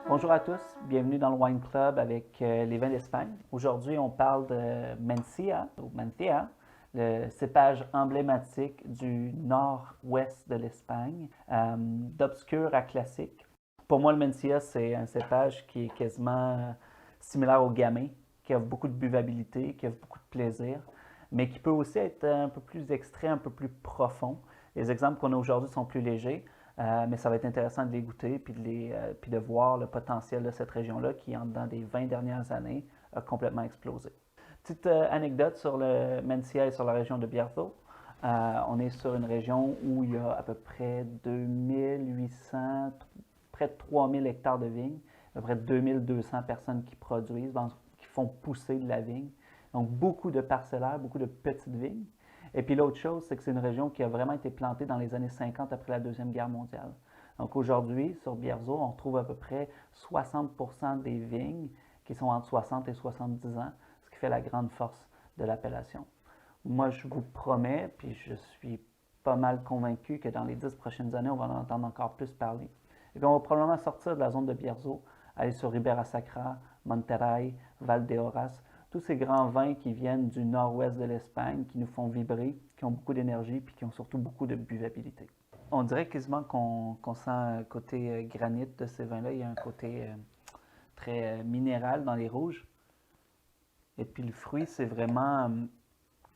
Bonjour à tous, bienvenue dans le Wine Club avec les vins d'Espagne. Aujourd'hui, on parle de Mencia, ou Mantia, le cépage emblématique du nord-ouest de l'Espagne, d'obscur à classique. Pour moi, le Mencia, c'est un cépage qui est quasiment similaire au Gamay, qui offre beaucoup de buvabilité, qui offre beaucoup de plaisir, mais qui peut aussi être un peu plus extrait, un peu plus profond. Les exemples qu'on a aujourd'hui sont plus légers, mais ça va être intéressant de les goûter puis de voir le potentiel de cette région-là qui, dans les 20 dernières années, a complètement explosé. Petite anecdote sur le Mencia et sur la région de Bierzo. On est sur une région où il y a à peu près 2800, près de 3000 hectares de vignes, à peu près 2200 personnes qui produisent, qui font pousser de la vigne. Donc beaucoup de parcellaires, beaucoup de petites vignes. Et puis l'autre chose, c'est que c'est une région qui a vraiment été plantée dans les années 50 après la Deuxième Guerre mondiale. Donc aujourd'hui, sur Bierzo, on retrouve à peu près 60% des vignes qui sont entre 60 et 70 ans, ce qui fait la grande force de l'appellation. Moi, je vous promets, puis je suis pas mal convaincu que dans les 10 prochaines années, on va en entendre encore plus parler. Et puis on va probablement sortir de la zone de Bierzo, aller sur Ribera Sacra, Monterrey, Valdeorras, tous ces grands vins qui viennent du nord-ouest de l'Espagne, qui nous font vibrer, qui ont beaucoup d'énergie, puis qui ont surtout beaucoup de buvabilité. On dirait quasiment qu'on sent un côté granit de ces vins-là. Il y a un côté très minéral dans les rouges. Et puis le fruit, c'est vraiment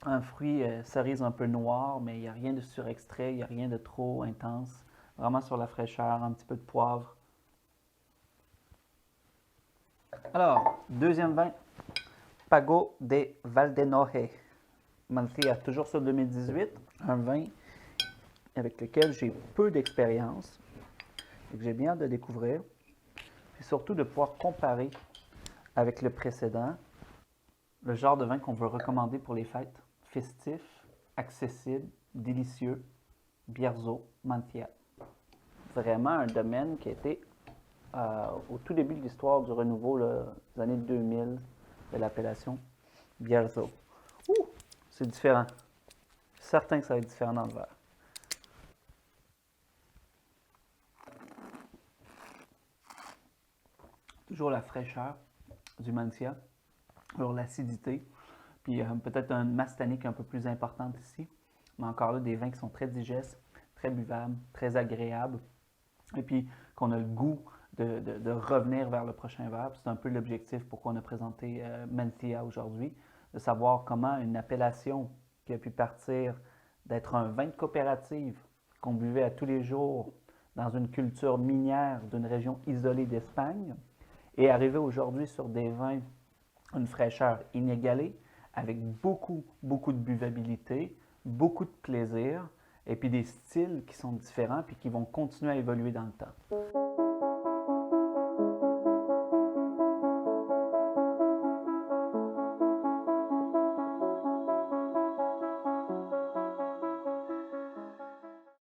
un fruit cerise un peu noir, mais il n'y a rien de surextrait, il n'y a rien de trop intense. Vraiment sur la fraîcheur, un petit peu de poivre. Alors, deuxième vin, Pago de Valdenoje, Mantia, toujours sur 2018, un vin avec lequel j'ai peu d'expérience et que j'ai bien hâte de découvrir, et surtout de pouvoir comparer avec le précédent, le genre de vin qu'on veut recommander pour les fêtes, festif, accessible, délicieux, Bierzo, Mantia. Vraiment un domaine qui a été au tout début de l'histoire du renouveau, des années 2000, de l'appellation Bierzo. Ouh, c'est différent. Je suis certain que ça va être différent dans le verre. Toujours la fraîcheur du Mantia, toujours l'acidité, puis peut-être une masse tannique un peu plus importante ici, mais encore là, des vins qui sont très digestes, très buvables, très agréables, et puis qu'on a le goût de revenir vers le prochain verre. C'est un peu l'objectif pourquoi on a présenté Mantia aujourd'hui, de savoir comment une appellation qui a pu partir d'être un vin de coopérative qu'on buvait à tous les jours dans une culture minière d'une région isolée d'Espagne, et arriver aujourd'hui sur des vins, une fraîcheur inégalée, avec beaucoup, beaucoup de buvabilité, beaucoup de plaisir, et puis des styles qui sont différents, puis qui vont continuer à évoluer dans le temps.